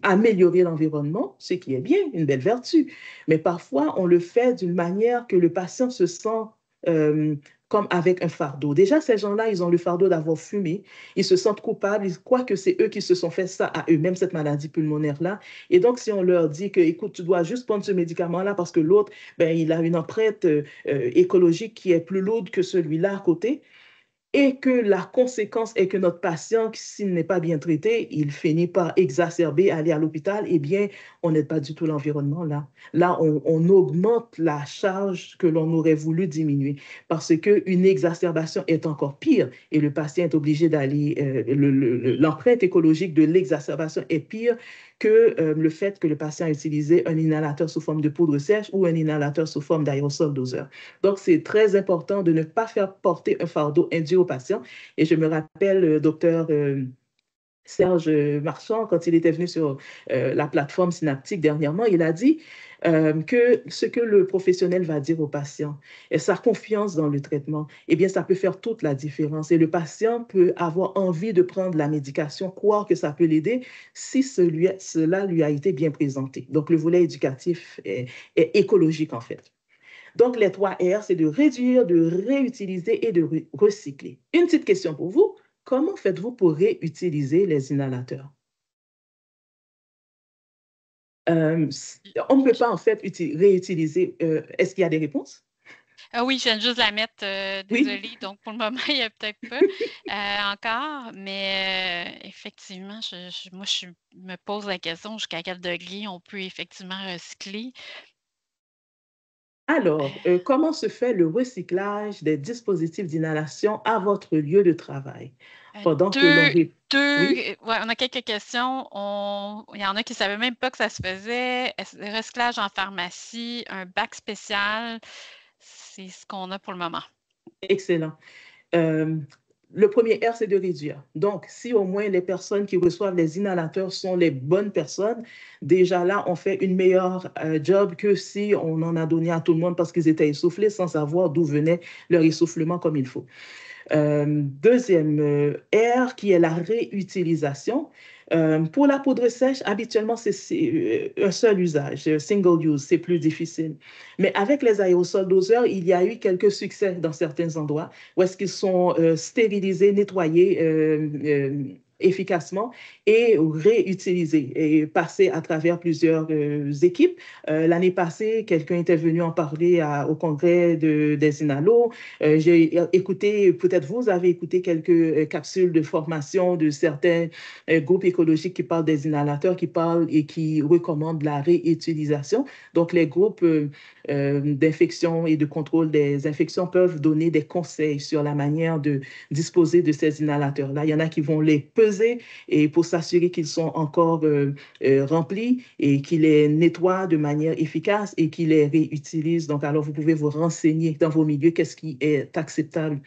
améliorer l'environnement, ce qui est bien, une belle vertu. Mais parfois, on le fait d'une manière que le patient se sent comme avec un fardeau. Déjà, ces gens-là, ils ont le fardeau d'avoir fumé. Ils se sentent coupables. Ils croient que c'est eux qui se sont fait ça à eux-mêmes, cette maladie pulmonaire-là. Et donc, si on leur dit que, écoute, tu dois juste prendre ce médicament-là parce que l'autre, ben, il a une empreinte écologique qui est plus lourde que celui-là à côté, et que la conséquence est que notre patient, s'il n'est pas bien traité, il finit par exacerber, aller à l'hôpital, eh bien, on n'aide pas du tout l'environnement là. Là, on augmente la charge que l'on aurait voulu diminuer parce qu'une exacerbation est encore pire et le patient est obligé d'aller, l'empreinte écologique de l'exacerbation est pire que le fait que le patient a utilisé un inhalateur sous forme de poudre sèche ou un inhalateur sous forme d'aérosol doseur. Donc, c'est très important de ne pas faire porter un fardeau induit au patient. Et je me rappelle, docteur Serge Marchand, quand il était venu sur la plateforme Synaptique dernièrement, il a dit que ce que le professionnel va dire au patient et sa confiance dans le traitement, eh bien, ça peut faire toute la différence. Et le patient peut avoir envie de prendre la médication, croire que ça peut l'aider si cela lui a été bien présenté. Donc, le volet éducatif est écologique, en fait. Donc, les 3 R, c'est de réduire, de réutiliser et de recycler. Une petite question pour vous. Comment faites-vous pour réutiliser les inhalateurs? On ne peut pas, en fait, réutiliser. Est-ce qu'il y a des réponses? Oui, je viens juste de la mettre, désolée. Oui. Donc, pour le moment, il n'y a peut-être pas encore, mais effectivement, moi, je me pose la question jusqu'à quel degré on peut effectivement recycler. Alors, comment se fait le recyclage des dispositifs d'inhalation à votre lieu de travail? Pendant que l'on... Oui? Ouais, on a quelques questions. Il y en a qui ne savaient même pas que ça se faisait. Recyclage en pharmacie, un bac spécial, c'est ce qu'on a pour le moment. Excellent. Le premier R, c'est de réduire. Donc, si au moins les personnes qui reçoivent les inhalateurs sont les bonnes personnes, déjà là, on fait une meilleure job que si on en a donné à tout le monde parce qu'ils étaient essoufflés sans savoir d'où venait leur essoufflement comme il faut. Deuxième R, qui est la réutilisation. Pour la poudre sèche, habituellement, c'est un seul usage, single use, c'est plus difficile. Mais avec les aérosols doseurs, il y a eu quelques succès dans certains endroits où est-ce qu'ils sont stérilisés, nettoyés efficacement et réutilisé et passé à travers plusieurs équipes. L'année passée, quelqu'un était venu en parler au congrès des Inhalos. J'ai écouté, peut-être vous avez écouté quelques capsules de formation de certains groupes écologiques qui parlent des inhalateurs, qui parlent et qui recommandent la réutilisation. Donc, les groupes d'infection et de contrôle des infections peuvent donner des conseils sur la manière de disposer de ces inhalateurs-là. Il y en a qui vont les peser et pour s'assurer qu'ils sont encore remplis et qu'ils les nettoient de manière efficace et qu'ils les réutilisent. Donc, alors, vous pouvez vous renseigner dans vos milieux qu'est-ce qui est acceptable.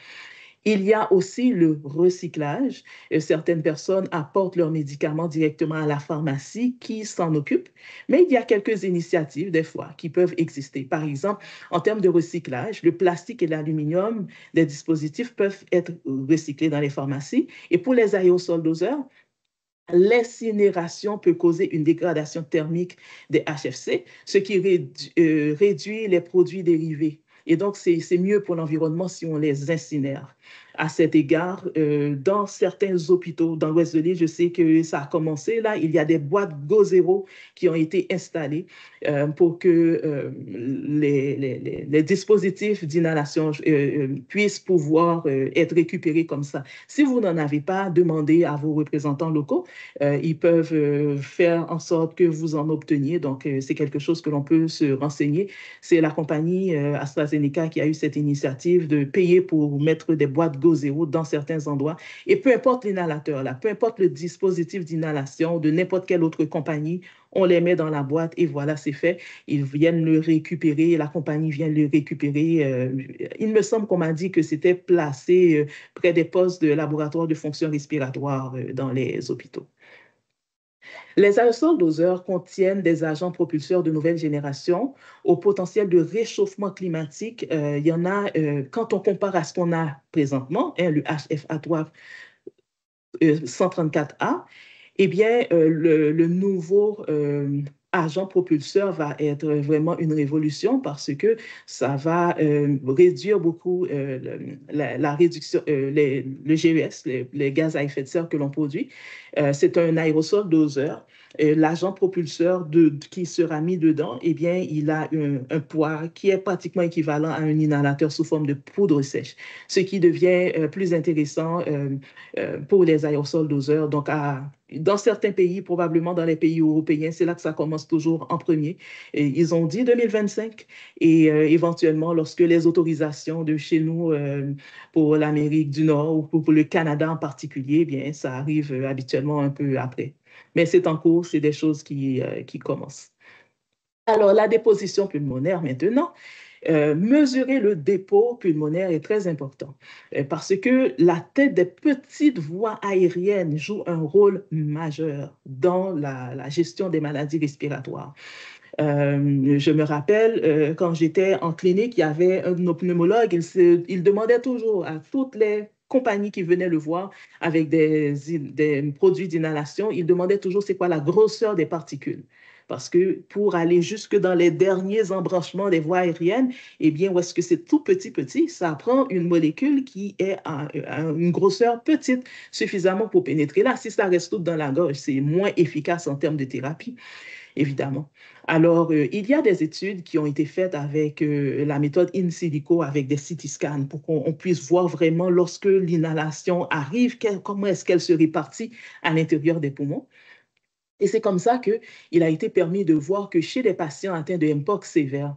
Il y a aussi le recyclage. Certaines personnes apportent leurs médicaments directement à la pharmacie qui s'en occupe, mais il y a quelques initiatives des fois qui peuvent exister. Par exemple, en termes de recyclage, le plastique et l'aluminium des dispositifs peuvent être recyclés dans les pharmacies. Et pour les aérosols doseurs, l'incinération peut causer une dégradation thermique des HFC, ce qui réduit les produits dérivés. Et donc, c'est mieux pour l'environnement si on les incinère. À cet égard, dans certains hôpitaux, dans l'ouest de l'île, je sais que ça a commencé. Là, il y a des boîtes Go-Zéro qui ont été installées pour que les dispositifs d'inhalation puissent pouvoir être récupérés comme ça. Si vous n'en avez pas, demandez à vos représentants locaux. Ils peuvent faire en sorte que vous en obteniez. Donc, c'est quelque chose que l'on peut se renseigner. C'est la compagnie AstraZeneca qui a eu cette initiative de payer pour mettre des boîtes Go-Zéro dans certains endroits. Et peu importe l'inhalateur, là, peu importe le dispositif d'inhalation de n'importe quelle autre compagnie, on les met dans la boîte et voilà, c'est fait. Ils viennent le récupérer, la compagnie vient le récupérer. Il me semble qu'on m'a dit que c'était placé près des postes de laboratoire de fonctions respiratoires dans les hôpitaux. Les aérosols doseurs contiennent des agents propulseurs de nouvelle génération au potentiel de réchauffement climatique. Il y en a, quand on compare à ce qu'on a présentement, le HFA3 134A, eh bien, le nouveau agent propulseur va être vraiment une révolution parce que ça va réduire beaucoup la réduction, le GES, les gaz à effet de serre que l'on produit. C'est un aérosol doseur. L'agent propulseur qui sera mis dedans, eh bien, il a un poids qui est pratiquement équivalent à un inhalateur sous forme de poudre sèche, ce qui devient plus intéressant pour les aérosols doseurs. Donc, dans certains pays, probablement dans les pays européens, c'est là que ça commence toujours en premier. Et ils ont dit 2025 et éventuellement, lorsque les autorisations de chez nous pour l'Amérique du Nord ou pour le Canada en particulier, eh bien, ça arrive habituellement un peu après. Mais c'est en cours, c'est des choses qui commencent. Alors, la déposition pulmonaire maintenant. Mesurer le dépôt pulmonaire est très important parce que la tête des petites voies aériennes joue un rôle majeur dans la gestion des maladies respiratoires. Je me rappelle, quand j'étais en clinique, il y avait un de nos pneumologues, il demandait toujours à toutes les compagnies qui venaient le voir avec des produits d'inhalation, il demandait toujours c'est quoi la grosseur des particules. Parce que pour aller jusque dans les derniers embranchements des voies aériennes, eh bien, où est-ce que c'est tout petit, ça prend une molécule qui est à une grosseur petite, suffisamment pour pénétrer là. Si ça reste tout dans la gorge, c'est moins efficace en termes de thérapie, évidemment. Alors, il y a des études qui ont été faites avec la méthode in silico, avec des CT scans, pour qu'on puisse voir vraiment lorsque l'inhalation arrive, comment est-ce qu'elle se répartit à l'intérieur des poumons. Et c'est comme ça qu'il a été permis de voir que chez des patients atteints de MPOX sévère,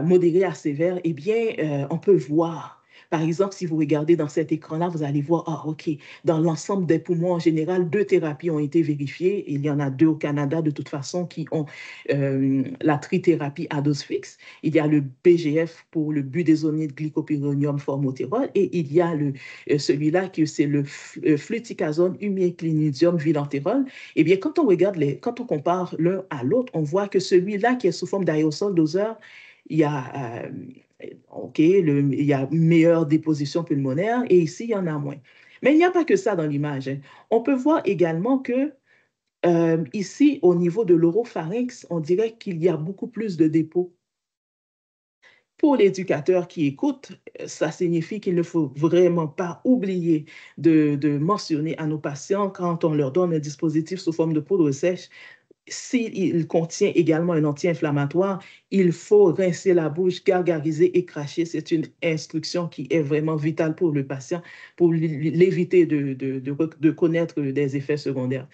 modéré à sévère, eh bien, on peut voir. Par exemple, si vous regardez dans cet écran-là, vous allez voir, ah, OK, dans l'ensemble des poumons en général, 2 thérapies ont été vérifiées. Il y en a 2 au Canada, de toute façon, qui ont la trithérapie à dose fixe. Il y a le BGF pour le budesonide glycopyrronium formoterol et il y a celui-là qui c'est le fluticasone humeclinidium vilanterol. Eh bien, quand on compare l'un à l'autre, on voit que celui-là qui est sous forme d'aérosol doseur, il y a il y a une meilleure déposition pulmonaire et ici, il y en a moins. Mais il n'y a pas que ça dans l'image. On peut voir également que ici, au niveau de l'oropharynx, on dirait qu'il y a beaucoup plus de dépôts. Pour l'éducateur qui écoute, ça signifie qu'il ne faut vraiment pas oublier de mentionner à nos patients quand on leur donne un dispositif sous forme de poudre sèche. S'il contient également un anti-inflammatoire, il faut rincer la bouche, gargariser et cracher. C'est une instruction qui est vraiment vitale pour le patient pour l'éviter de connaître des effets secondaires.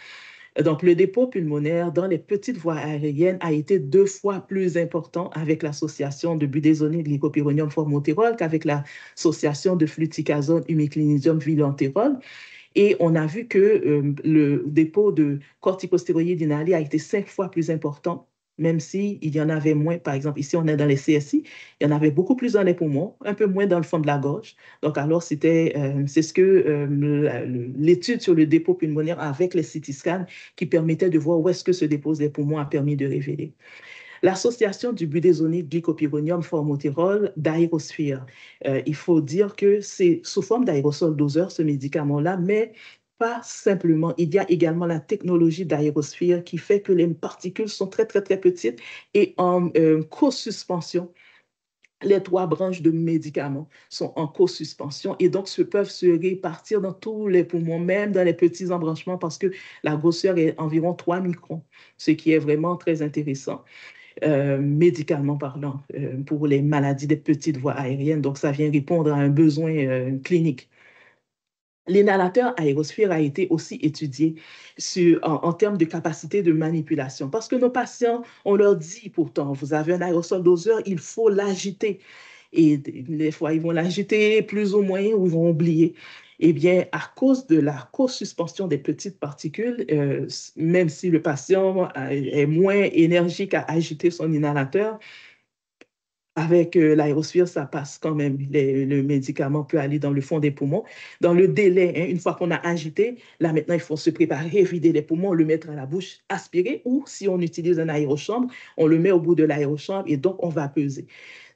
Donc, le dépôt pulmonaire dans les petites voies aériennes a été 2 fois plus important avec l'association de budesonide glycopyrronium formoterol qu'avec l'association de fluticasone humiclinidium vilanterol. Et on a vu que le dépôt de corticostéroïdes inhalés a été 5 fois plus important, même s'il y en avait moins. Par exemple, ici, on est dans les CSI, il y en avait beaucoup plus dans les poumons, un peu moins dans le fond de la gorge. Donc, alors, c'est ce que l'étude sur le dépôt pulmonaire avec les CT scans qui permettait de voir où est-ce que se déposent les poumons a permis de révéler. L'association du budesonide glycopyrronium formoterol d'aérosphère. Il faut dire que c'est sous forme d'aérosol doseur, ce médicament-là, mais pas simplement. Il y a également la technologie d'aérosphère qui fait que les particules sont très, très, très petites et en co-suspension. Les 3 branches de médicaments sont en co-suspension et donc peuvent se répartir dans tous les poumons, même dans les petits embranchements parce que la grosseur est environ 3 microns, ce qui est vraiment très intéressant. Médicalement parlant, pour les maladies des petites voies aériennes. Donc, ça vient répondre à un besoin clinique. L'inhalateur aérosphère a été aussi étudié en termes de capacité de manipulation parce que nos patients, on leur dit pourtant, vous avez un aérosol doseur, il faut l'agiter. Et des fois, ils vont l'agiter plus ou moins ou ils vont oublier. Eh bien, à cause de la co-suspension des petites particules, même si le patient est moins énergique à agiter son inhalateur, avec l'aérosphère, ça passe quand même. Le médicament peut aller dans le fond des poumons. Dans le délai, hein, une fois qu'on a agité, là maintenant, il faut se préparer, vider les poumons, le mettre à la bouche, aspirer, ou si on utilise un aérochambre, on le met au bout de l'aérochambre et donc on va peser.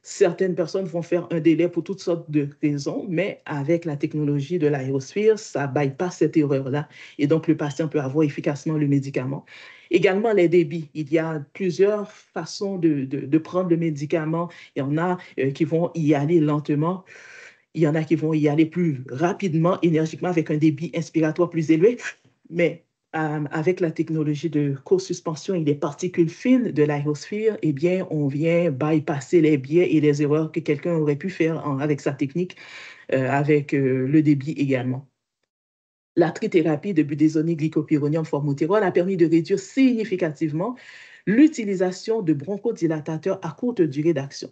Certaines personnes vont faire un délai pour toutes sortes de raisons, mais avec la technologie de l'aérosphère, ça ne bypasse cette erreur-là. Et donc, le patient peut avoir efficacement le médicament. Également, les débits. Il y a plusieurs façons de prendre le médicament. Il y en a qui vont y aller lentement. Il y en a qui vont y aller plus rapidement, énergiquement, avec un débit inspiratoire plus élevé. Mais avec la technologie de co-suspension et les particules fines de l'aérosphère, eh bien, on vient bypasser les biais et les erreurs que quelqu'un aurait pu faire avec sa technique, avec le débit également. La trithérapie de budesonide glycopyrronium formoterol a permis de réduire significativement l'utilisation de bronchodilatateurs à courte durée d'action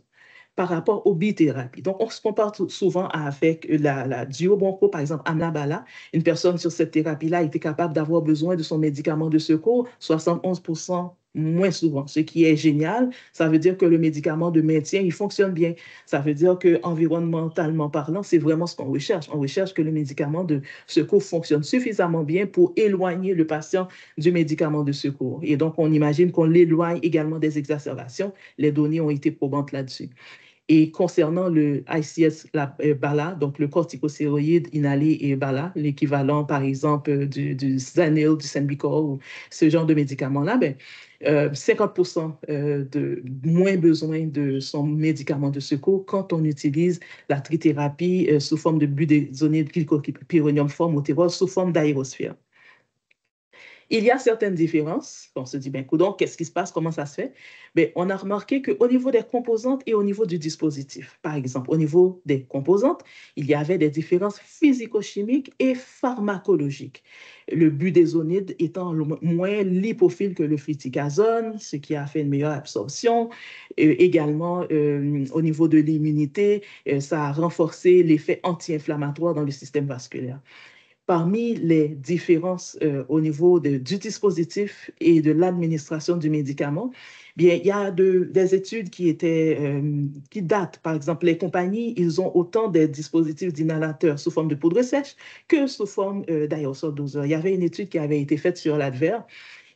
par rapport aux bithérapies. Donc, on se compare souvent avec la duobroncho, par exemple, Amlabala. Une personne sur cette thérapie-là était capable d'avoir besoin de son médicament de secours 71% moins souvent, ce qui est génial. Ça veut dire que le médicament de maintien, il fonctionne bien. Ça veut dire qu'environnementalement parlant, c'est vraiment ce qu'on recherche. On recherche que le médicament de secours fonctionne suffisamment bien pour éloigner le patient du médicament de secours. Et donc, on imagine qu'on l'éloigne également des exacerbations. Les données ont été probantes là-dessus. Et concernant le ICS-BALA, donc le corticostéroïde inhalé et BALA, l'équivalent par exemple du Zanil, du Senbicor ou ce genre de médicaments-là, ben, 50% de moins besoin de son médicament de secours quand on utilise la trithérapie sous forme de budesonide glycopyrronium formoterol sous forme d'aérosphère. Il y a certaines différences. On se dit, ben, coudonc, qu'est-ce qui se passe? Comment ça se fait? Ben, on a remarqué qu'au niveau des composantes et au niveau du dispositif, par exemple, au niveau des composantes, il y avait des différences physico-chimiques et pharmacologiques. Le budesonide étant moins lipophile que le fluticasone, ce qui a fait une meilleure absorption. Également, au niveau de l'immunité, ça a renforcé l'effet anti-inflammatoire dans le système vasculaire. Parmi les différences au niveau du dispositif et de l'administration du médicament, bien, il y a des études qui datent. Par exemple, les compagnies, ils ont autant des dispositifs d'inhalateurs sous forme de poudre sèche que sous forme d'aérosol doseur. Il y avait une étude qui avait été faite sur l'Adver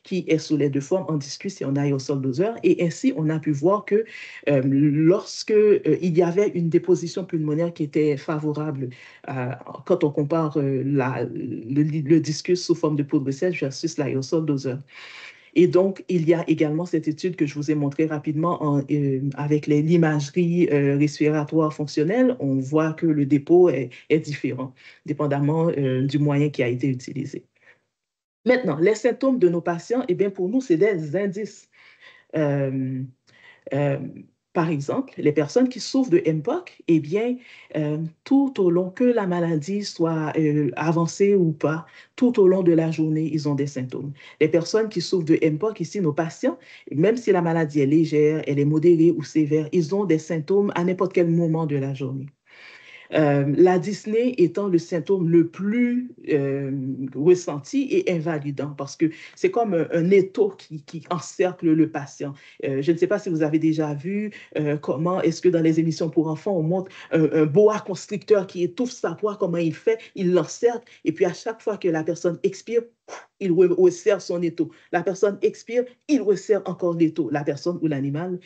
qui est sous les 2 formes en discus et en aérosol doseur. Et ainsi, on a pu voir que lorsque il y avait une déposition pulmonaire qui était favorable quand on compare le discus sous forme de poudre sèche versus l'aérosol doseur. Et donc, il y a également cette étude que je vous ai montrée rapidement avec l'imagerie respiratoire fonctionnelle. On voit que le dépôt est différent, dépendamment du moyen qui a été utilisé. Maintenant, les symptômes de nos patients, eh bien, pour nous, c'est des indices. Par exemple, les personnes qui souffrent de MPOC, eh bien, tout au long que la maladie soit avancée ou pas, tout au long de la journée, ils ont des symptômes. Les personnes qui souffrent de MPOC, ici, nos patients, même si la maladie est légère, elle est modérée ou sévère, ils ont des symptômes à n'importe quel moment de la journée. La dyspnée étant le symptôme le plus ressenti et invalidant parce que c'est comme un étau qui encercle le patient. Je ne sais pas si vous avez déjà vu comment est-ce que dans les émissions pour enfants, on montre un boa constricteur qui étouffe sa proie, comment il fait, il l'encercle et puis à chaque fois que la personne expire, il resserre son étau. La personne expire, il resserre encore l'étau. La personne ou l'animal,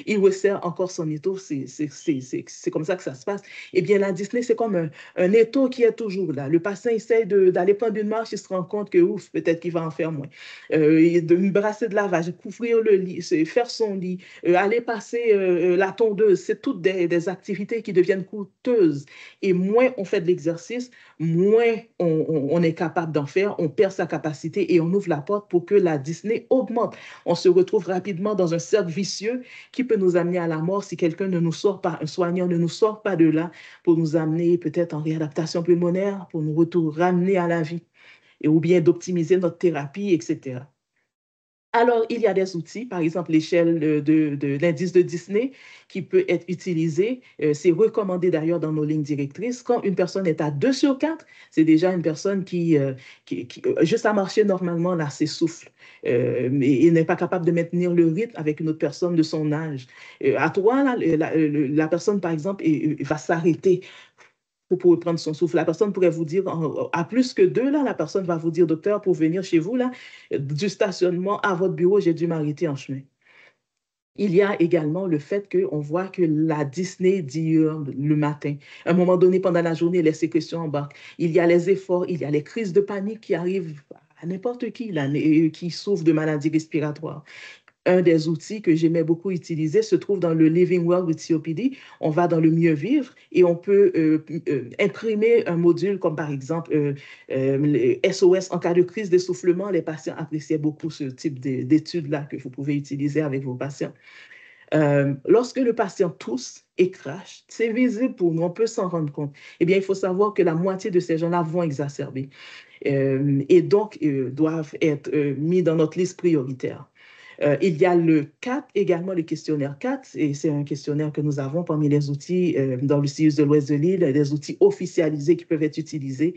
il resserre encore son étau. C'est comme ça que ça se passe. Eh bien, la dyspnée, c'est comme un étau qui est toujours là. Le patient essaye d'aller prendre une marche, il se rend compte que, ouf, peut-être qu'il va en faire moins. De brasser de lavage, couvrir le lit, faire son lit, aller passer la tondeuse, c'est toutes des activités qui deviennent coûteuses. Et moins on fait de l'exercice, moins on est capable d'en faire, on perd sa capacité et on ouvre la porte pour que la dyspnée augmente. On se retrouve rapidement dans un cercle vicieux qui peut nous amener à la mort si quelqu'un ne nous sort pas, un soignant ne nous sort pas de là pour nous amener peut-être en réadaptation pulmonaire, pour nous ramener à la vie, ou bien d'optimiser notre thérapie, etc. Alors, il y a des outils, par exemple l'échelle de l'indice de Dyspnée qui peut être utilisé. C'est recommandé d'ailleurs dans nos lignes directrices. Quand une personne est à 2 sur 4, c'est déjà une personne qui juste à marcher normalement, là, s'essouffle. Et n'est pas capable de maintenir le rythme avec une autre personne de son âge. À 3, là, la personne, par exemple, va s'arrêter pour reprendre son souffle. La personne pourrait vous dire, à plus que 2, là, la personne va vous dire, docteur, pour venir chez vous, là, du stationnement à votre bureau, j'ai dû m'arrêter en chemin. Il y a également le fait qu'on voit que la dyspnée diurne le matin. À un moment donné, pendant la journée, les sécrétions embarquent. Il y a les efforts, il y a les crises de panique qui arrivent à n'importe qui, là, qui souffre de maladies respiratoires. Un des outils que j'aimais beaucoup utiliser se trouve dans le Living Well with COPD. On va dans le mieux vivre et on peut imprimer un module comme par exemple SOS en cas de crise d'essoufflement. Les patients appréciaient beaucoup ce type d'études-là que vous pouvez utiliser avec vos patients. Lorsque le patient tousse et crache, c'est visible pour nous, on peut s'en rendre compte. Eh bien, il faut savoir que la moitié de ces gens-là vont exacerber et donc doivent être mis dans notre liste prioritaire. Il y a le CAT, également le questionnaire CAT, et c'est un questionnaire que nous avons parmi les outils dans le CIUS de l'Ouest de l'île, des outils officialisés qui peuvent être utilisés.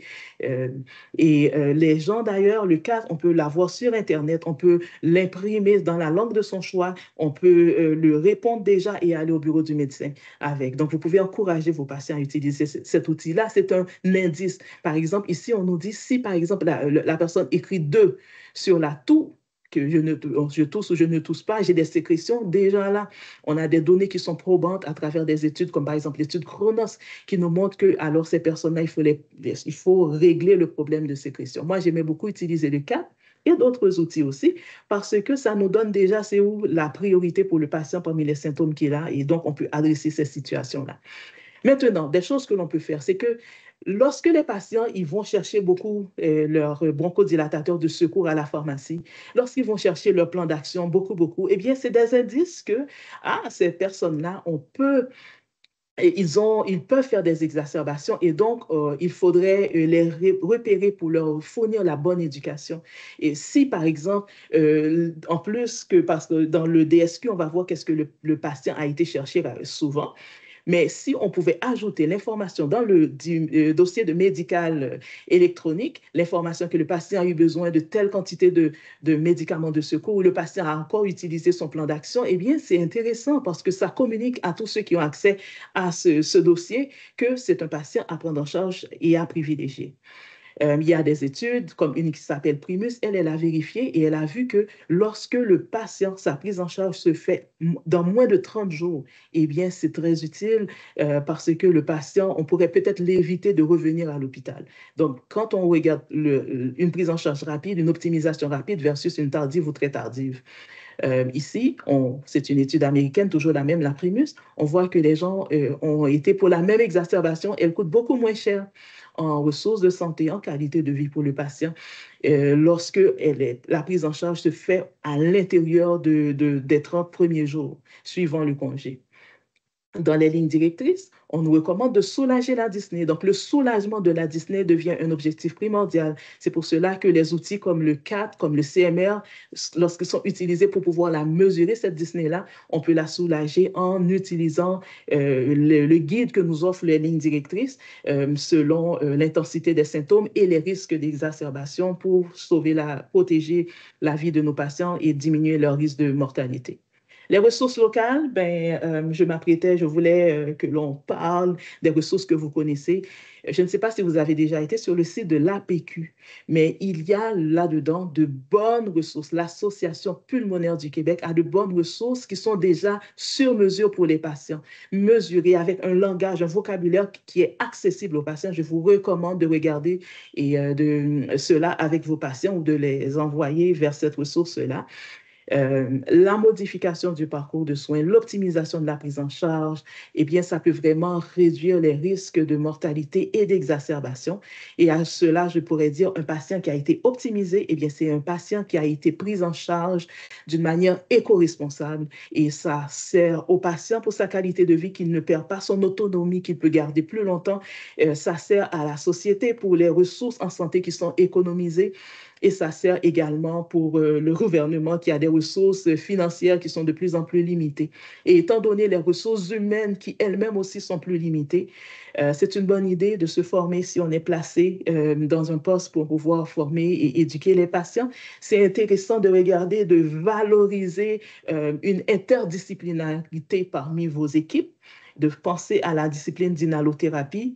Les gens, d'ailleurs, le CAT, on peut l'avoir sur Internet, on peut l'imprimer dans la langue de son choix, on peut le répondre déjà et aller au bureau du médecin avec. Donc, vous pouvez encourager vos patients à utiliser cet outil-là. C'est un indice. Par exemple, ici, on nous dit si, par exemple, la personne écrit 2 sur la toux, que je tousse ou je ne tousse pas, j'ai des sécrétions, déjà là, on a des données qui sont probantes à travers des études, comme par exemple l'étude Chronos, qui nous montre que alors ces personnes-là, il faut régler le problème de sécrétion. Moi, j'aimais beaucoup utiliser le CAP et d'autres outils aussi, parce que ça nous donne déjà, c'est où la priorité pour le patient parmi les symptômes qu'il a, et donc on peut adresser ces situations-là. Maintenant, des choses que l'on peut faire, c'est que lorsque les patients ils vont chercher beaucoup leur bronchodilatateur de secours à la pharmacie, lorsqu'ils vont chercher leur plan d'action beaucoup, eh bien, c'est des indices que, ces personnes-là, ils peuvent faire des exacerbations et donc il faudrait les repérer pour leur fournir la bonne éducation. Et si, par exemple, en plus que, parce que dans le DSQ, on va voir qu'est-ce que le patient a été chercher souvent, mais si on pouvait ajouter l'information dans le dossier de médical électronique, l'information que le patient a eu besoin de telle quantité de médicaments de secours ou le patient a encore utilisé son plan d'action, eh bien, c'est intéressant parce que ça communique à tous ceux qui ont accès à ce dossier que c'est un patient à prendre en charge et à privilégier. Il y a des études, comme une qui s'appelle Primus, elle a vérifié et elle a vu que lorsque le patient, sa prise en charge se fait dans moins de 30 jours, eh bien, c'est très utile parce que le patient, on pourrait peut-être l'éviter de revenir à l'hôpital. Donc, quand on regarde une prise en charge rapide, une optimisation rapide versus une tardive ou très tardive, ici, c'est une étude américaine, toujours la même, la Primus, on voit que les gens ont été pour la même exacerbation, elle coûte beaucoup moins cher en ressources de santé, en qualité de vie pour le patient, lorsque la prise en charge se fait à l'intérieur des 30 premiers jours suivant le congé. Dans les lignes directrices, on nous recommande de soulager la dyspnée. Donc, le soulagement de la dyspnée devient un objectif primordial. C'est pour cela que les outils comme le CAT, comme le CMR, lorsqu'ils sont utilisés pour pouvoir la mesurer, cette dyspnée-là, on peut la soulager en utilisant le guide que nous offrent les lignes directrices selon l'intensité des symptômes et les risques d'exacerbation pour protéger la vie de nos patients et diminuer leur risque de mortalité. Les ressources locales, je voulais que l'on parle des ressources que vous connaissez. Je ne sais pas si vous avez déjà été sur le site de l'APQ, mais il y a là-dedans de bonnes ressources. L'Association pulmonaire du Québec a de bonnes ressources qui sont déjà sur mesure pour les patients, mesurées avec un langage, un vocabulaire qui est accessible aux patients. Je vous recommande de regarder cela avec vos patients ou de les envoyer vers cette ressource-là. La modification du parcours de soins, l'optimisation de la prise en charge, eh bien, ça peut vraiment réduire les risques de mortalité et d'exacerbation. Et à cela, je pourrais dire, un patient qui a été optimisé, eh bien, c'est un patient qui a été pris en charge d'une manière éco-responsable. Et ça sert au patient pour sa qualité de vie, qu'il ne perd pas son autonomie, qu'il peut garder plus longtemps. Ça sert à la société pour les ressources en santé qui sont économisées. Et ça sert également pour le gouvernement qui a des ressources financières qui sont de plus en plus limitées. Et étant donné les ressources humaines qui elles-mêmes aussi sont plus limitées, c'est une bonne idée de se former si on est placé dans un poste pour pouvoir former et éduquer les patients. C'est intéressant de regarder, de valoriser une interdisciplinarité parmi vos équipes, de penser à la discipline d'inhalothérapie.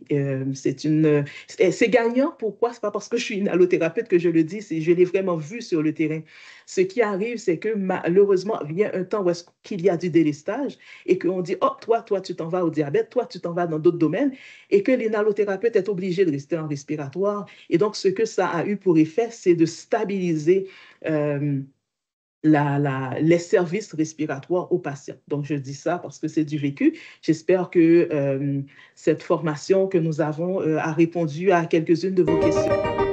C'est gagnant. Pourquoi? Ce n'est pas parce que je suis inhalothérapeute que je le dis, je l'ai vraiment vu sur le terrain. Ce qui arrive, c'est que malheureusement, vient un temps où il y a du délestage et qu'on dit, oh, toi, tu t'en vas au diabète, toi, tu t'en vas dans d'autres domaines, et que l'inhalothérapeute est obligé de rester en respiratoire. Et donc, ce que ça a eu pour effet, c'est de stabiliser les services respiratoires aux patients. Donc, je dis ça parce que c'est du vécu. J'espère que cette formation que nous avons a répondu à quelques-unes de vos questions.